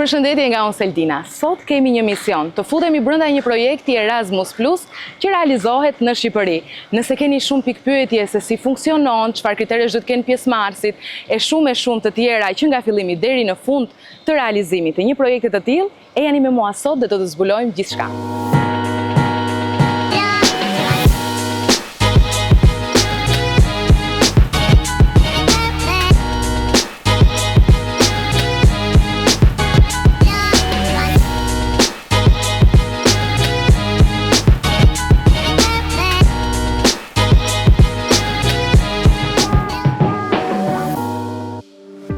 Përshëndetje nga unë Seldina. Sot kemi një mision, të futemi brenda një projekti Erasmus Plus që realizohet në Shqipëri. Nëse keni shumë pikpyetje se si funksionon, çfarë kriteresh do të kenë pjesëmarrësit, e shumë të tjera që nga fillimi deri në fund të realizimit të një projekti të tillë, e jani me mua sot dhe do të zbulojmë gjithçka.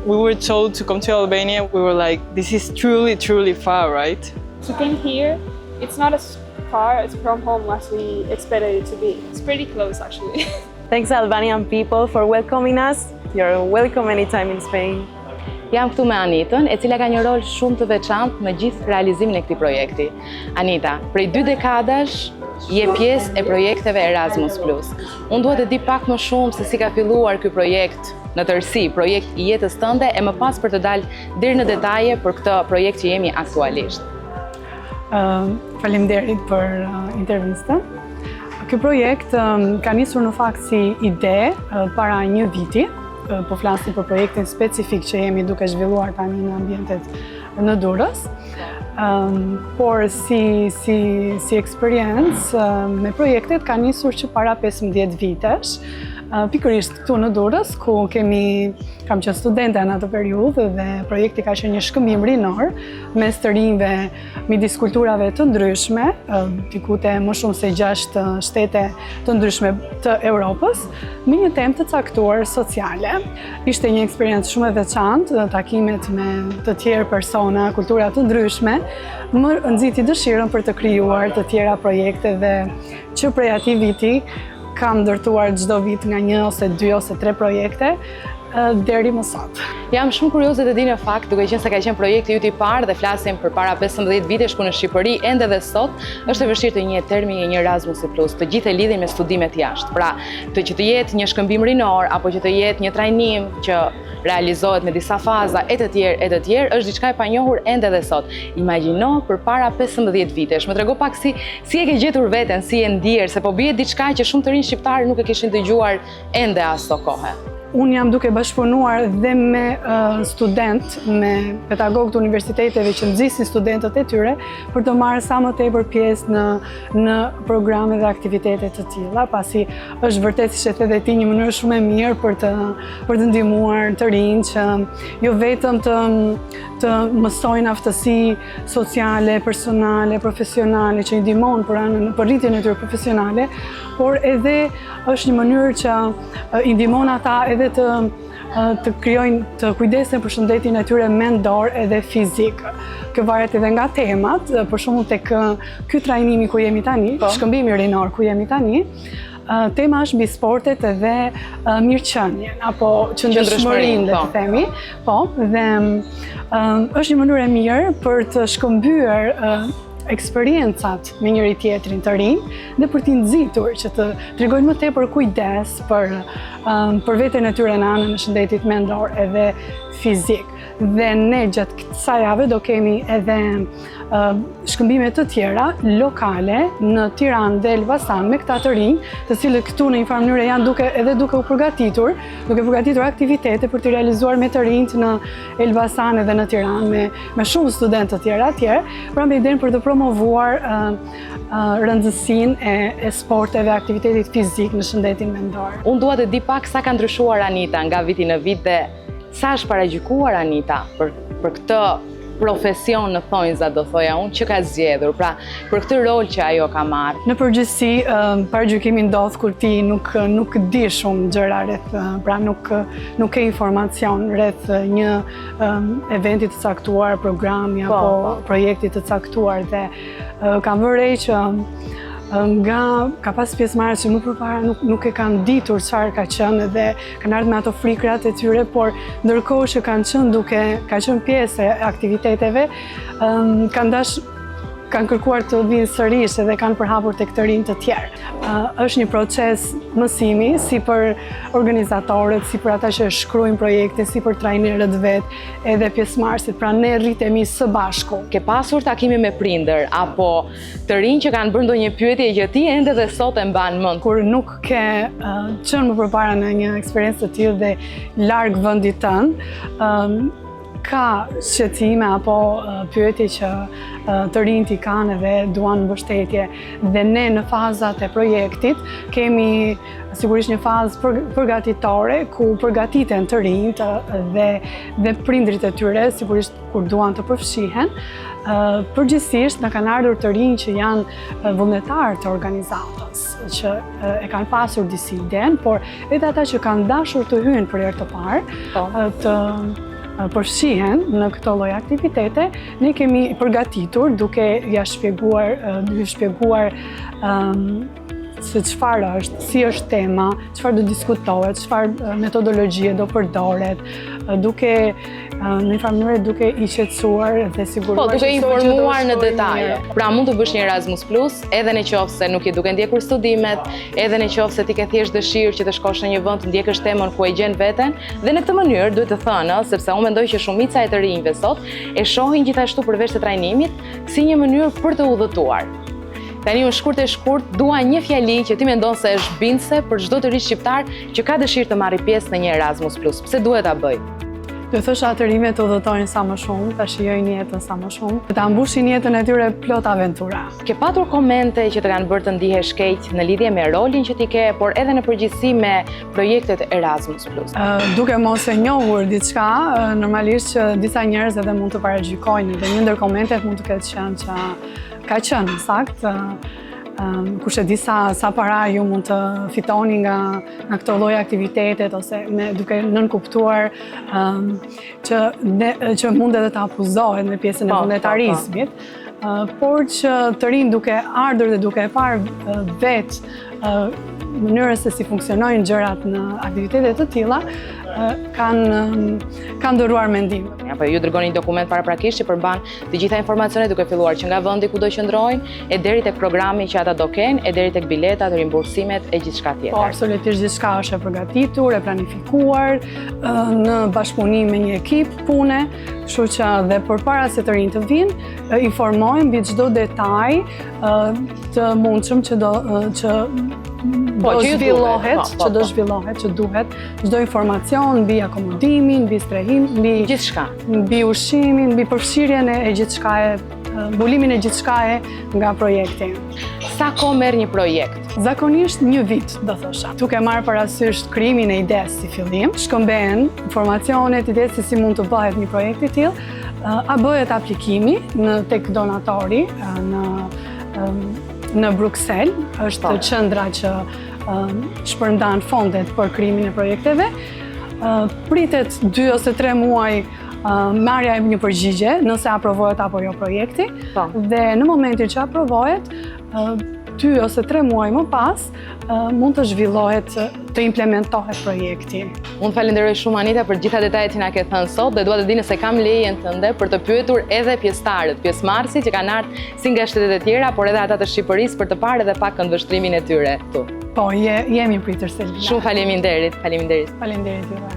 We were told to come to Albania. We were like, this is truly far, right? To come here, it's not as far as from home as we expected it to be. It's pretty close, actually. Thanks Albanian people for welcoming us. You're welcome anytime in Spain. Jam këtu me Anitën, e cila ka një rol shumë të veçantë në gjithë realizimin e këtij projekti. Anita, prej 2 dekadash je pjesë e projekteve Erasmus Plus. Unë duhet të di pak më shumë se si ka filluar ky projekt në tërësi, projekt i jetës tënde, e më pas për të dalë deri në detaje për këtë projekt që jemi aktualisht. Faleminderit për intervistën. Ky projekt ka nisur në fakt si ide para një viti. Po flasim për projektin specifik që jemi duke zhvilluar tani në ambientet në Durrës. Por si eksperiencë me projektet ka nisur që para 15 vitesh, pikërisht këtu në Durrës, ku kam qenë studente në atë periudhë dhe projekti ka qenë një shkëmbim rinor mes të rinjve midis kulturave të ndryshme, diku te më shumë se 6 shtete të ndryshme të Europës, me një temë të caktuar sociale. Ishte një eksperiencë shumë e veçantë, takimet me të tjerë persona, kultura të ndryshme, më nxiti dëshirën për të krijuar të tjera projekte dhe që prej atij viti kam ndërtuar çdo vit nga 1 ose 2 ose 3 projekte deri më sot. Jam shumë kurioze të di në fakt, duke qenë se ka qenë projekti yt i parë dhe flasim për para 15 vitesh ku në Shqipëri ende dhe sot është e vështirë të njihet termini një Erasmus Plus, të gjithë e lidhin me studimet jashtë. Pra, që të jetë një shkëmbim rinor apo që të jetë një trajnim që realizohet me disa faza e të tjerë, është diçka e panjohur ende dhe sot. Imagjino përpara 15 vitesh. Më trego pak si e ke gjetur veten, si e ndier, se po bie diçka që shumë të rinj shqiptarë nuk e kishin dëgjuar ende as to kohë. Unë jam duke bashkëpunuar dhe me student, me pedagogë të universiteteve që nxisin studentët e tyre për të marrë sa më tepër pjesë në programe dhe aktivitete të tilla, pasi është vërtet, siç e the dhe ti, një mënyrë shumë e mirë për të ndihmuar të rinj që jo vetëm të mësojnë aftësi sociale, personale, profesionale që i ndihmon për rritjen e tyre profesionale, por edhe është një mënyrë që i ndihmon ata edhe të krijojnë, të kujdesen për shëndetin e tyre mendor edhe fizik. Kjo varet edhe nga temat, për shembull tek ky trajnimi ku jemi tani, shkëmbimi rinor ku jemi tani, tema është mbi sportet edhe mirëqenien apo qëndrueshmërinë, le të themi. Po, dhe është një mënyrë e mirë për të shkëmbyer eksperiencat me njëri tjetrin të rinj dhe për t'i nxitur që të tregojnë më tepër kujdes për veten e tyre në anën e shëndetit mendor edhe fizik. Dhe ne gjatë kësaj jave do kemi edhe shkëmbime të tjera lokale në Tiranë dhe Elbasan me këta të rinj, të cilët këtu në një farë mënyrë janë duke u përgatitur aktivitete për të realizuar me të rinjt në Elbasan edhe në Tiranë me shumë studentë të tjerë atje, pra me idenë për të promovuar rëndësinë e sporteve, aktivitetit fizik në shëndetin mendor. Unë dua të di pak sa ka ndryshuar Anita nga viti në vit dhe sa është paragjykuar Anita për këtë profesion në thonjza, do thoja unë, që ka zgjedhur, pra për këtë rol që ajo ka marrë. Në përgjithësi, paragjykimi ndodh kur ti nuk di shumë gjëra rreth, pra nuk ke informacion rreth një eventi të caktuar, programi apo projekti të caktuar, dhe kam vërej që ka pas pjesëmarrës që më përpara nuk e kanë ditur çfarë ka qenë dhe kanë ardhur me ato frikrat e tyre, por ndërkohë që ka qenë pjesë e aktiviteteve, kanë dash kanë kërkuar të vinë sërish edhe kanë përhapur tek të rinj të tjerë. Është një proces mësimi si për organizatorët, si për ata që shkruajnë projekte, si për trajnerët vet, edhe pjesëmarrësit. Pra ne rritemi së bashku. Ke pasur takime me prindër apo të rinj që kanë bërë ndonjë pyetje që ti ende dhe sot e mban mend? Kur nuk ke qenë më përpara në një eksperiencë të tillë dhe larg vendit tënd, ka shqetësime apo pyetje që të rinjt i kanë dhe duan mbështetje. Dhe ne në fazat e projektit kemi sigurisht një fazë përgatitore ku përgatiten të rinjt dhe prindrit e tyre, sigurisht kur duan të përfshihen. Përgjithsisht na kanë ardhur të rinj që janë vullnetarë të organizatës, që e kanë pasur disi iden, por edhe ata që kanë dashur të hyjnë për herë të parë, të përfshihen në këto lloj aktivitete, ne kemi përgatitur duke ja shpjeguar se çfarë është, si është tema, çfarë do diskutohet, çfarë metodologjie do përdoret, duke në një farë mënyrë duke i qetësuar dhe siguruar. Duke informuar në detaje. Pra mund të bësh një Erasmus Plus, edhe në qoftë se nuk je duke ndjekur studimet, edhe në qoftë se ti ke thjesht dëshirë që të shkosh në një vend të ndjekësh temën ku e gjen veten, dhe në këtë mënyrë duhet të thënë, sepse unë mendoj që shumica e të rinjve sot e shohin gjithashtu përveç të trajnimit si një mënyrë për të udhëtuar. Tani unë shkurt dua një fjali që ti mendon se është bindse për çdo të ri shqiptar që ka dëshirë të marrë pjesë në një Erasmus Plus. Pse duhet ta bëj? Do thosha të rinjve të udhëtojnë sa më shumë, ta shijojnë jetën sa më shumë, ta mbushin jetën e tyre plot aventura. Ke patur komente që të kanë bërë të ndihesh keq në lidhje me rolin që ti ke, por edhe në përgjithësi me projektet Erasmus Plus? Duke mos e njohur diçka, normalisht që disa njerëz edhe mund të paragjykojnë dhe një ndër komentet mund të ketë qenë që ka qenë saktë, kush e di sa para ju mund të fitoni nga këto lloj aktivitetet ose duke nënkuptuar që mund edhe të abuzohet në pjesën e vullnetarizmit, por që të rinë duke ardhur dhe duke e parë vetë mënyrën se si funksionojnë gjërat në aktivitetet të tilla, kanë ndëruar mendim. Apo ju dërgoni një dokument paraprakisht që përmban të gjitha informacionet duke filluar që nga vendi ku do qëndrojnë, e deri tek programi që ata do kenë, e deri tek biletat, rimbursimet e gjithçka tjetër. Po, absolutisht gjithçka është e përgatitur, e planifikuar në bashkëpunim me një ekip pune, kështu që dhe përpara se të rinjt të vinë, informojmë mbi çdo detaj të mundshëm që do zhvillohet, që duhet, çdo informacion mbi akomodimin, mbi strehim, mbi gjithçka, mbi ushqimin, mbi përfshirjen e gjithçkaje, mbulimin e gjithçkaje nga projekti. Sa kohë merr një projekt? Zakonisht një vit, do thosha. Duke marrë parasysh krijimin e idesë si fillim, shkëmbehen informacionet, idetë se si mund të bëhet një projekt i tillë, a bëhet aplikimi tek donatori në Bruxelles, është qendra që shpërndan fondet për krijimin e projekteve. Pritet 2 ose 3 muaj marrja e një përgjigje nëse aprovohet apo jo projekti, dhe në momentin që aprovohet, 2 ose 3 muaj më pas, mund të zhvillohet, të implementohet projekti. Unë falenderoj shumë Anita për gjitha detajet që na ke thënë sot dhe dua të di nëse kam lejen tënde për të pyetur edhe pjesëtarët, pjesëmarrësit që kanë ardhur si nga shtetet e tjera, por edhe ata të Shqipërisë për të parë edhe pak këndvështrimin e tyre këtu. Po, jemi pritër Selina. Shumë faleminderit. Faleminderit juve.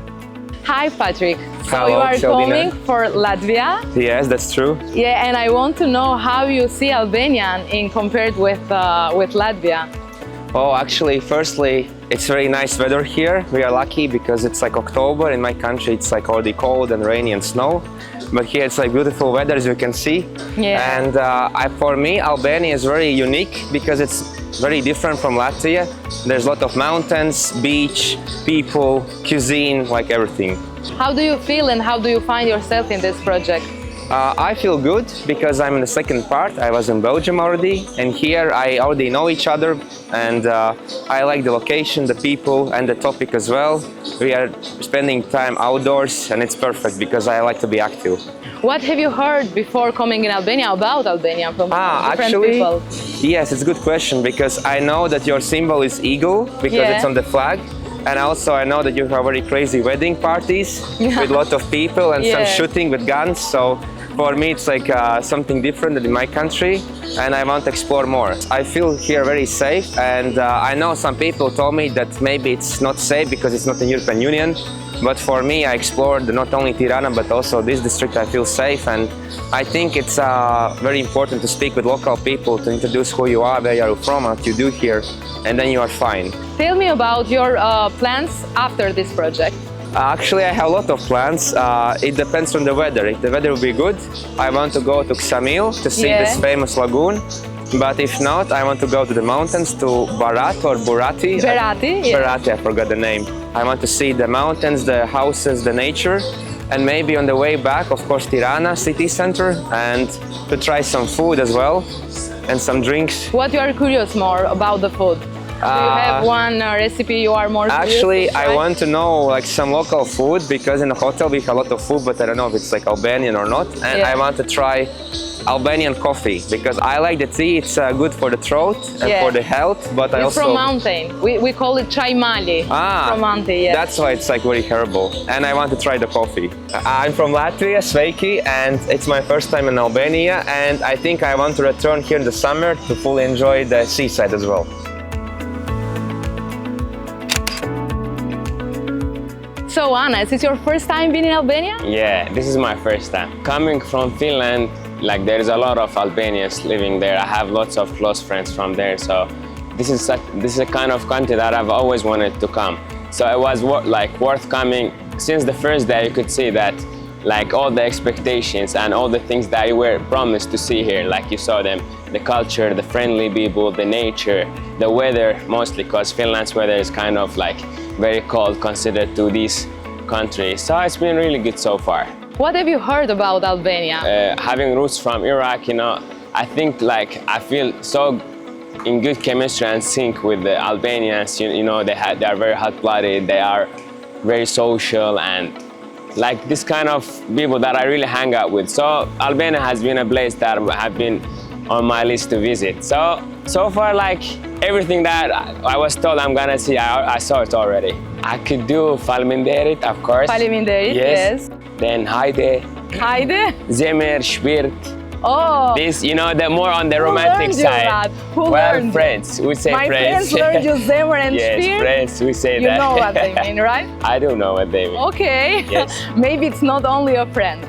Hi Patrick. So Hello, you are Sheldina. coming for Latvia? Yes, that's true. Yeah, and I want to know how you see Albanian compared with Latvia. Oh, actually, firstly, it's very nice weather here. We are lucky because it's like October. In my country, it's like already cold and rainy and snow. But here it's like beautiful weather, as you can see. Yeah. And for me, Albania is very unique because it's very different from Latvia. There's a lot of mountains, beach, people, cuisine, like everything. How do you feel and how do you find yourself in this project? I feel good because I'm in the second part. I was in Belgium already, and here I already know each other, and I like the location, the people, and the topic as well. We are spending time outdoors, and it's perfect because I like to be active. What have you heard before coming in Albania about Albania from different people? Yes, it's a good question because I know that your symbol is eagle because it's on the flag. And also I know that you have very crazy wedding parties with a lot of people and some shooting with guns. So For me, it's like something different than in my country, and I want to explore more. I feel here very safe, and I know some people told me that maybe it's not safe because it's not in European Union. But for me, I explored not only Tirana, but also this district. I feel safe, and I think it's very important to speak with local people, to introduce who you are, where you are from, what you do here, and then you are fine. Tell me about your plans after this project. Actually, I have a lot of plans. It depends on the weather. If the weather will be good, I want to go to Ksamil to see this famous lagoon. But if not, I want to go to the mountains, to Barat or Burati. Berati, yeah. Berati, I forgot the name. I want to see the mountains, the houses, the nature, and maybe on the way back, of course, Tirana city center, and to try some food as well, and some drinks. What you are curious more about the food? Do you have one recipe you are more curious Actually, to try? I want to know like some local food, because in the hotel we have a lot of food, but I don't know if it's like Albanian or not. And I want to try Albanian coffee, because I like the tea. It's good for the throat and for the health. But I It's also from mountain. We call it chai mali. From mountain, yes. That's why it's like very herbal. And I want to try the coffee. I'm from Latvia, Sveiki, and it's my first time in Albania. And I think I want to return here in the summer to fully enjoy the seaside as well. So Anna, is this your first time being in Albania? Yeah, this is my first time. Coming from Finland, like there's a lot of Albanians living there. I have lots of close friends from there, so this is a kind of country that I've always wanted to come. So it was worth coming. Since the first day, you could see that like all the expectations and all the things that you were promised to see here, like you saw them, the culture, the friendly people, the nature, the weather, mostly because Finland's weather is kind of like very cold considered to these countries. So it's been really good so far. What have you heard about Albania? Having roots from Iraq, you know, I think like I feel so in good chemistry and sync with the Albanians. You know, they are very hot-blooded, they are very social, and like this kind of people that I really hang out with. So Albania has been a place that have been on my list to visit. So far, like everything that I was told I'm gonna see, I saw it already. I could do Faleminderit, of course. Faleminderit, yes. Then Hajde. Hajde. Zemër, Shpirt. Oh. This, you know, the more on the romantic side. Who well, learned? friends, we say My friends. learned you Zemër and yes, Shpirt. friends, we say you that. You know what they mean, right? I do know what they mean. Okay. Yes. Maybe it's not only a friend.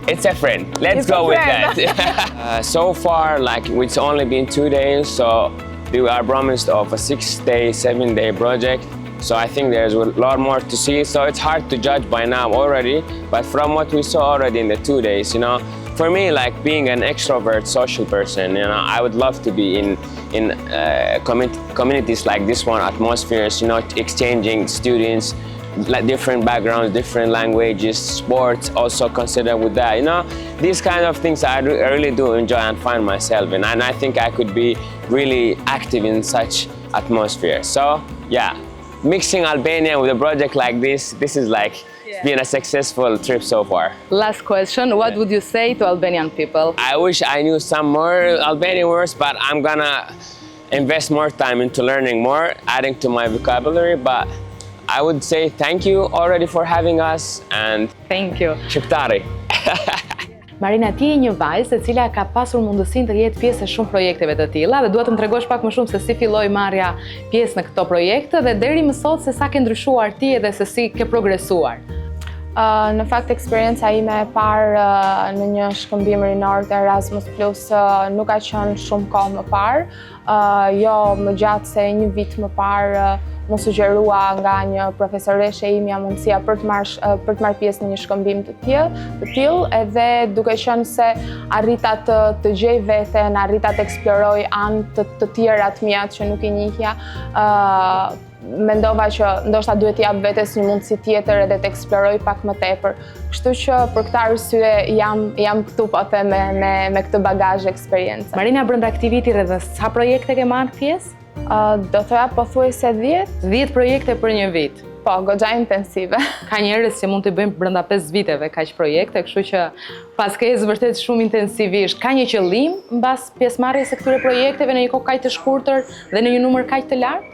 It's a friend. Let's go with that. So far, like it's only been 2 days, so we are promised of a 6-day, 7-day project. So I think there's a lot more to see. So it's hard to judge by now already. But from what we saw already in the 2 days, you know, for me, like being an extrovert, social person, you know, I would love to be in communities like this one, atmospheres, you know, exchanging students, like different backgrounds, different languages, sports also considered with that. You know, these kind of things I really do enjoy and find myself in, and I think I could be really active in such atmosphere. So yeah, mixing Albania with a project like this is like been a successful trip so far. Last question, what would you say to Albanian people? I wish I knew some more Albanian words, but I'm gonna invest more time into learning more, adding to my vocabulary, but I would say thank you already for having us, and thank you. Shqiptari. Marina, ti je një vajzë e cila ka pasur mundësinë të jetë pjesë e shumë projekteve të tilla dhe dua të më tregosh pak më shumë se si filloi marrja pjesë në këto projekte dhe deri më sot se sa ke ndryshuar ti dhe se si ke progresuar. Në fakt, eksperienca ime e parë në një shkëmbim rinor të Erasmus Plus nuk ka qenë shumë kohë më parë, jo më gjatë se një vit më parë më sugjerua nga një profesoreshe imja mundësia për të marrë pjesë në një shkëmbim të tillë, edhe duke qenë se arrita të gjej veten, arrita të eksploroj anë të tjera të mia që nuk i njihja, mendova që ndoshta duhet jap vetes një mundësi tjetër edhe të eksploroj pak më tepër. Kështu që për këtë arsye jam këtu po them me këtë bagazh eksperiencë. Marina, brenda aktivitetit rreth sa projekte ke marrë pjesë? Do thoya pothuajse 10. 10 projekte për një vit. Po, goxha intensive. Ka njerëz që mund të bëjmë brenda 5 viteve kaq projekte, kështu që paskesë vërtet shumë intensivisht. Ka një qëllim mbas pjesëmarrjes së këtyre projekteve në një kohë kaq të shkurtër dhe në një numër kaq të lartë?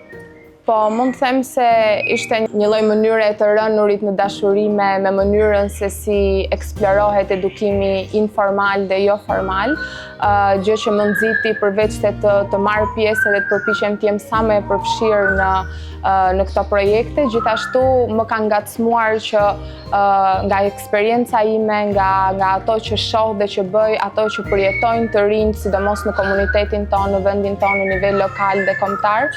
Po, mund të them se ishte një lloj mënyre e të rënurit në dashuri me mënyrën se si eksplorohet edukimi informal dhe jo formal, gjë që më nxiti përveç se të marr pjesë dhe të përpiqem të jem sa më e përfshirë në këto projekte, gjithashtu më ka ngacmuar që nga eksperienca ime, nga ato që shoh dhe që bëj, ato që përjetojnë të rinj, sidomos në komunitetin tonë, në vendin tonë, në nivel lokal dhe kombëtar,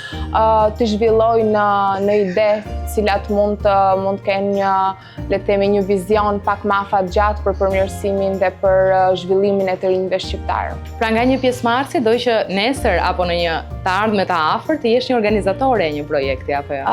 të zhvilloj në ide cilat mund të kenë një vizion pak më afatgjatë për përmirësimin dhe për zhvillimin e të rinjve shqiptar. Pra nga një pjesëmarrësi doj që nesër apo në një të ardhme të afërt të jesh një organizatore e një projekti apo jo?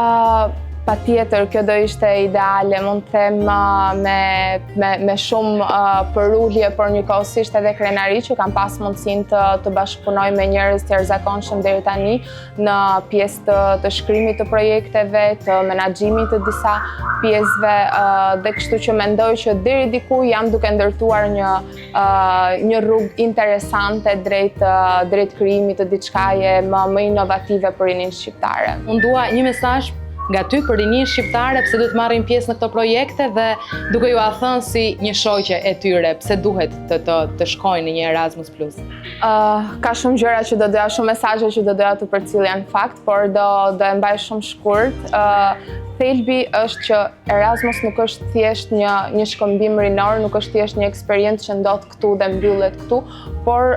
Patjetër, kjo do ishte ideale, mund të them me shumë përullje, por njëkohësisht edhe krenari që kam pas mundësinë të bashkëpunoj me njerëz të jashtëzakonshëm deri tani në pjesë të shkrimit të projekteve, të menaxhimit të disa pjesëve, dhe kështu që mendoj që deri diku jam duke ndërtuar një rrugë interesante drejt krijimit të diçkaje më inovative për rinin shqiptare. Unë dua një mesazh nga ty për rinin shqiptare pse duhet marrin pjesë në këto projekte dhe duke ju a thënë si një shoqe e tyre pse duhet të shkojnë në një Erasmus+. Ka shumë gjëra që do doja, shumë mesazhe që do doja të përcjellja në fakt, por do e mbaj shumë shkurt. Thelbi është që Erasmus nuk është thjesht një shkëmbim rinor, nuk është thjesht një eksperiencë që ndodh këtu dhe mbyllet këtu, por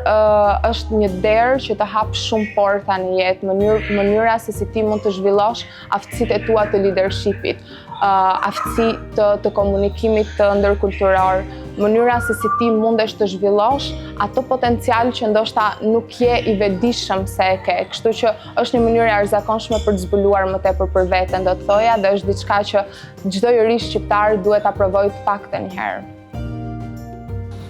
është një derë që të hap shumë porta në jetë, mënyra se si ti mund të zhvillosh aftësitë e tua të leadershipit, aftësi të komunikimit të ndërkulturor, mënyra se si ti mundesh të zhvillosh ato potencial që ndoshta nuk je i vetëdijshëm se e ke. Kështu që është një mënyrë e arzakonshme për të zbuluar më tepër për veten, do të thoja, dhe është diçka që çdo i ri shqiptar duhet ta provojë të paktën një herë.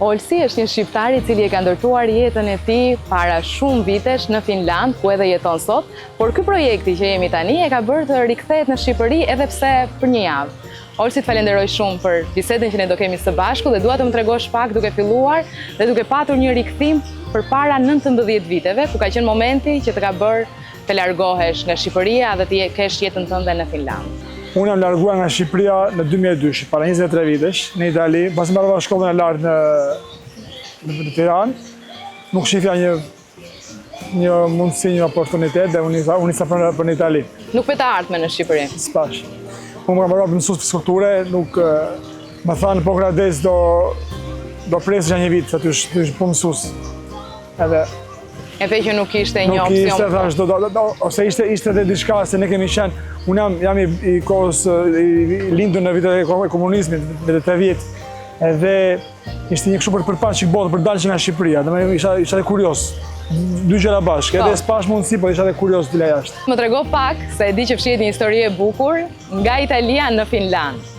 Olsi është një shqiptar i cili e ka ndërtuar jetën e tij para shumë vitesh në Finland, ku edhe jeton sot, por ky projekti që jemi tani e ka bërë të rikthehet në Shqipëri edhe pse për një javë. Olsi, të falenderoj shumë për bisedën që ne do kemi së bashku dhe dua të më tregosh pak duke filluar dhe duke patur një rikthim përpara 19 viteve, ku ka qenë momenti që të ka bërë të largohesh nga Shqipëria dhe të kesh jetën tënde në Finland. Unë jam larguar nga Shqipëria në 2002, para 23 vitesh, në Itali, pasi mbarova shkollën e lartë në Tiranë, nuk shifja një mundësi, një oportunitet dhe unë nisa për në Itali. Nuk pe të ardhme në Shqipëri? S'pash. Unë më mbarova mësues për skulpture, nuk më thanë po grades do presë një vit, aty është po mësues. E the që nuk ishte një opsion. Nuk ishte, thash, ose ishte dhe diçka, se ne kemi qenë, unë jam i kohës lindur në vitet e komunizmit, me 3 vjetë, edhe ishte një kështu për përpaqë botë, për dalë që nga Shqipëria, dhe isha dhe kurios, 2 gjëra bashkë, edhe s'pash mundësi, por isha dhe kurios të dila jashtë. Më trego pak, se e di që fshihet një histori e bukur, nga Italia në Finland.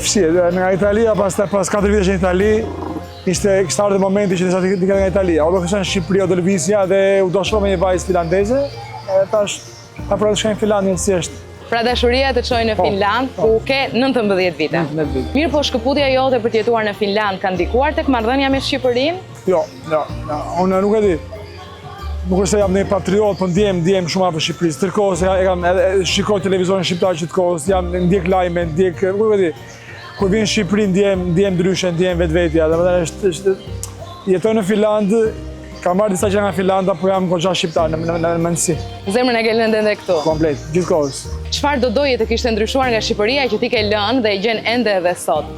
Fshihet, nga Italia, pas 4 vitesh në Itali, kishte ardhur momenti që desha të nga Italia. O do kisha në Shqipëri, o do lëvizja dhe u do shkoj me një vajzë finlandeze, tash ta provoj të shkoj në Finlandë si është. Pra dashuria të çojë në Finland, ku ke 19 vite. Mirë, po shkëputja jote për të jetuar në Finland ka ndikuar tek marrëdhënia me Shqipërinë? Jo, unë nuk e di. Nuk është se jam një patriot, po ndjem shumë për Shqipërisë. Ndërkohë se shikoj televizorin shqiptar që të kohës, jam ndjek lajme, nuk e di. Kur vjen në Shqipëri ndjem ndryshe, ndjem vetvetja. Domethënë jetoj në Finland, kam marrë disa gjëra nga Finlanda, por jam goxha shqiptar në mendsi. Zemrën e ke lënë ende këtu. Komplet, gjithkohës. Çfarë do doje të kishte ndryshuar nga Shqipëria që ti ke lënë dhe e gjen ende edhe sot?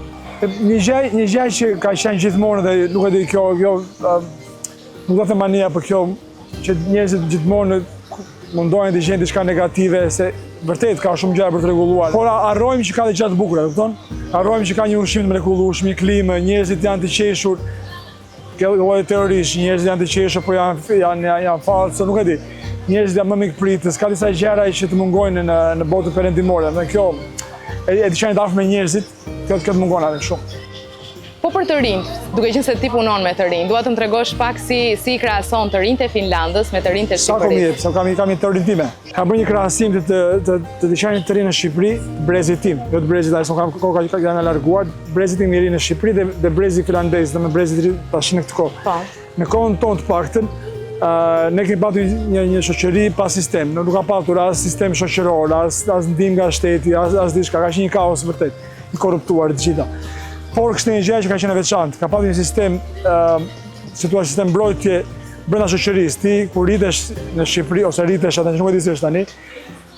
Një gjë që ka qenë gjithmonë dhe nuk e di kjo nuk do të mania për kjo që njerëzit gjithmonë mundohen të gjejnë diçka negative, se vërtet ka shumë gjëra për të rregulluar. Por harrojmë që ka dhe gjëra të bukura, kupton? Harrojmë që ka një ushqim të mrekullueshëm, një klimë, njerëzit janë të qeshur. Lloj terroristë, njerëzit janë të qeshur, po janë falsë, nuk e di. Njerëzit janë më mikpritës, ka disa gjëra që të mungojnë në botën perëndimore. Dhe kjo e di që janë dashur me njerëzit, kjo të mungon atë shumë. Po për të rinjt, duke qenë se ti punon me të rinj, dua të më tregosh pak si i krahason të rinjt e Finlandës me të rinjt e Shqipërisë. Sa kam një të rinj time. Kam bërë një krahasim të dyqanit të rinj në Shqipëri, brezit tim, jo të brezit ai, s'kam kohë ka janë larguar, brezit tim i rinj në Shqipëri dhe brezi finlandez, dhe me brezit i ri tash në këtë kohë. Në kohën tonë të paktën, ne kemi patur një shoqëri pa sistem, nuk ka patur as sistem shoqëror, as ndihmë nga shteti, as diçka, ka qenë një kaos vërtet, i korruptuar të gjitha. Por kështë një gjë që ka qenë e veçantë, ka patur një sistem, sistem mbrojtje brenda shoqërisë. Ti kur rritesh në Shqipëri ose rritesh atë nuk e di si është tani,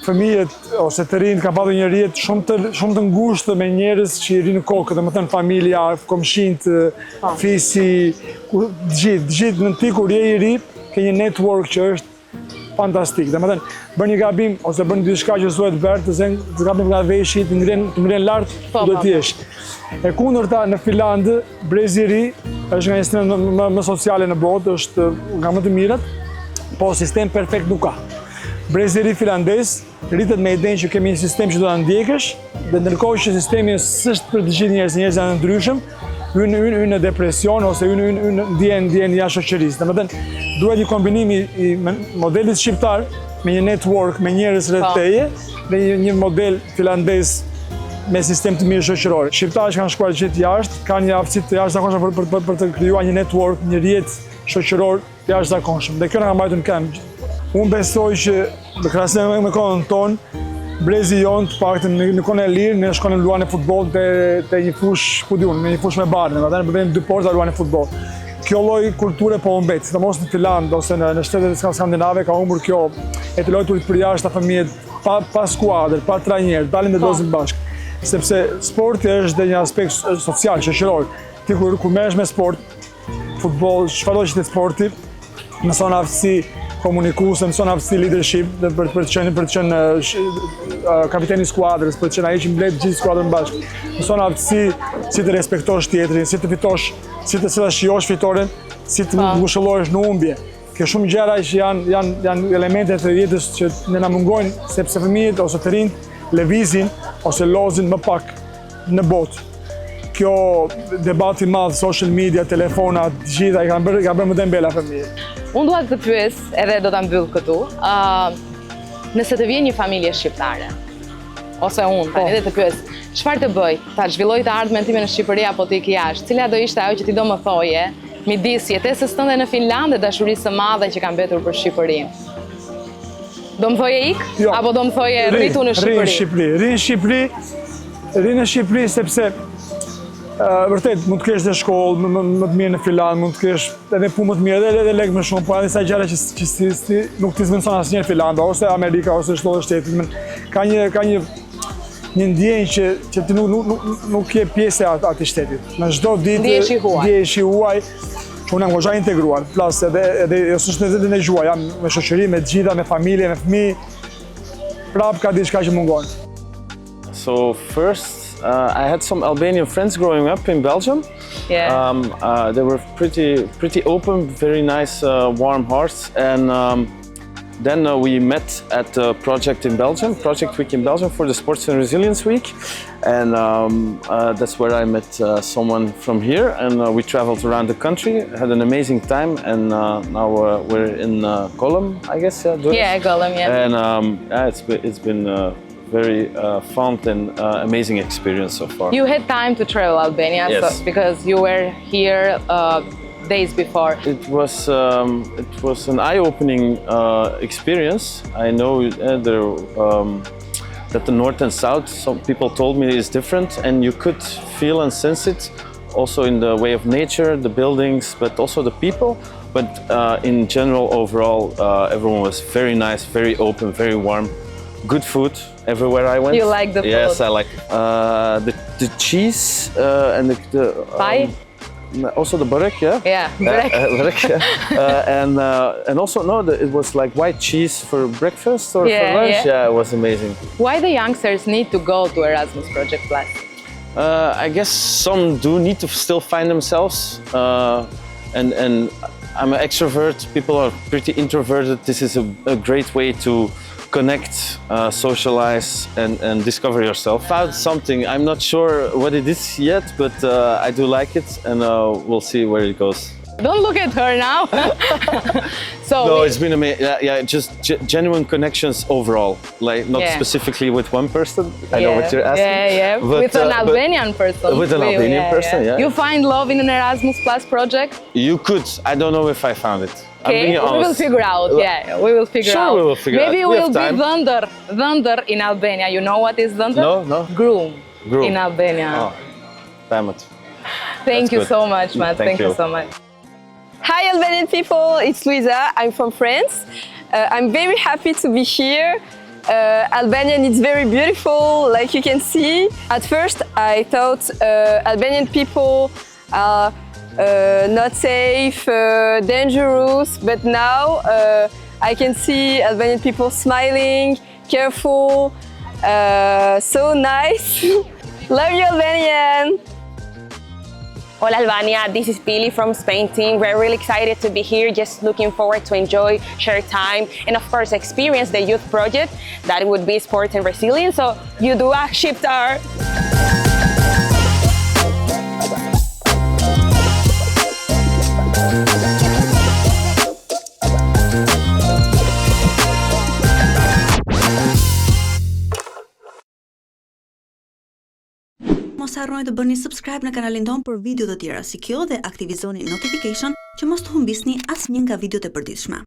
fëmijët ose të rinjt kanë patur një rrjet shumë të ngushtë me njerëz që i rinë në kokë, domethënë familja, komshinjt, fisi, gjithë në ti kur je i ri, ke një network që është fantastik. Domethënë, bën një gabim ose bën diçka që thuhet vert, të gabim nga veshi, të ngren lart, ku do të jesh. E kundërta në Finlandë, brezi i ri është nga sistemi më sociale në botë, është nga më të mirët, po sistem perfekt nuk ka. Brezi i ri finlandez rritet me idenë që kemi një sistem që do ta ndjekësh, dhe ndërkohë që sistemi s'është për të gjithë njerëzit janë ndryshëm, hyn në depresion ose hyn ndjen jashtë shoqërisë. Domethënë, duhet një kombinim i modelit shqiptar me një network me njerëz rreth teje dhe një model finlandez me sistem të mirë shoqëror. Shqiptarët që kanë shkuar gjithë jashtë kanë një aftësi të jashtëzakonshme për të krijuar një network, një rrjet shoqëror të jashtëzakonshëm. Dhe kjo na ka mbajtur në këmbë. Unë besoj që në krahasim me kohën tonë, brezi jonë të paktën në kohën e lirë ne shkonim luajmë futboll te një fush, ku diun, në një fushë me barë, domethënë bëjmë dy porta luajmë futboll. Kjo lloj kulture po humbet, sidomos në Finlandë ose në shtetet skandinave ka humbur kjo e të lojturit për jashtë fëmijët pa skuadër, pa trajner, dalin dhe lozin bashkë. Sepse sporti është dhe një aspekt social, shoqëror. Ti kur merresh me sport, futboll, çfarë që të sporti, mëson aftësi komunikuese, mëson aftësi leadership për të qenë kapiteni i skuadrës, për të qenë ai që mbledh gjithë skuadrën bashkë. Mëson aftësi si të respektosh tjetrin, si të fitosh, si të shijosh fitoren, si të ngushëllohesh në humbje. Kjo shumë gjëra që janë elemente të jetës që ne na mungojnë sepse fëmijët ose të rinjt lëvizin ose lozin më pak në botë. Kjo debati madh, social media, telefonat, gjitha i kanë bërë më dembela fëmijët. Unë dua të pyes, edhe do ta mbyll këtu, nëse të vjen një familje shqiptare, ose unë tani dhe të pyes, çfarë të bëj? Ta zhvilloj të ardhmen time në Shqipëri apo të ik jashtë? Cila do ishte ajo që ti do më thoje midis jetesës tënde në Finlandë dhe dashurisë së madhe që ka mbetur për Shqipërinë? Do më thoje ik? Apo do më thoje rritu në Shqipëri? Rri në Shqipëri sepse vërtet mund të kesh dhe shkollë më të mirë në Finlandë, mund të kesh edhe punë më të mirë edhe lek më shumë, por disa gjëra që nuk t'i zvendëson asnjëherë Finlanda ose Amerika ose çdo shteti. Ka një ndjenjë që ti nuk je pjesë e atij shtetit. Në çdo ditë ndjehesh i huaj. Unë jam goxha integruar, plas edhe është edhe në gjuaj, jam me shoqëri, me gjitha, me familje, me fëmijë. Prap ka diçka që mungon. So first, I had some Albanian friends growing up in Belgium. Yeah. They were pretty open, very nice, warm hearts, and then we met at a project in Belgium, Project Week in Belgium for the Sports and Resilience Week, and that's where I met someone from here, and we traveled around the country, had an amazing time, and now we're in Golem, I guess. Yeah, Golem, yeah. And it's been very fun and amazing experience so far. You had time to travel Albania, yes. So, because you were here days before. It was an eye-opening experience. I know that the north and south, some people told me, is different, and you could feel and sense it also in the way of nature, the buildings, but also the people. But in general, overall, everyone was very nice, very open, very warm. Good food everywhere I went. You like the food? Yes, I like the cheese and the pie. Also the burek, yeah. Yeah, burek. Burek, yeah. And also it was like white cheese for breakfast or for lunch. Yeah, it was amazing. Why the youngsters need to go to Erasmus Project Plus? I guess some do need to still find themselves, and I'm an extrovert. People are pretty introverted. This is a great way to connect, socialize, and discover yourself. Found something. I'm not sure what it is yet, but I do like it, and we'll see where it goes. Don't look at her now. So No, it's been amazing. Yeah, just genuine connections overall. Like not specifically with one person. I know what you're asking. Yeah. But, with an Albanian person. With an Albanian person, yeah. You find love in an Erasmus Plus project? You could. I don't know if I found it. I'm Okay, being honest. we will figure out. Yeah, we will figure out. Sure, we will figure out. Maybe We we'll have be time. Dhëndër in Albania. You know what is dhëndër? No. Groom. Groom. In Albania. Oh, damn it. Thank you good. so much, Matt. Thank Thank you you. so much. Hi Albanian people, it's Luisa, I'm from France. I'm very happy to be here. Albania is very beautiful, like you can see. At first I thought Albanian people are not safe, dangerous, but now I can see Albanian people smiling, careful, so nice. Love you Albanian! Hola Albania, this is Pili from Spain team. We're really excited to be here, just looking forward to enjoy, share time, and of course experience the youth project that would be Sports and Resilience. So you do a shiftar. Mos harroni të bëni subscribe në kanalin ton për video të tjera si kjo dhe aktivizoni notification që mos të humbisni asnjë nga videot e përditshme.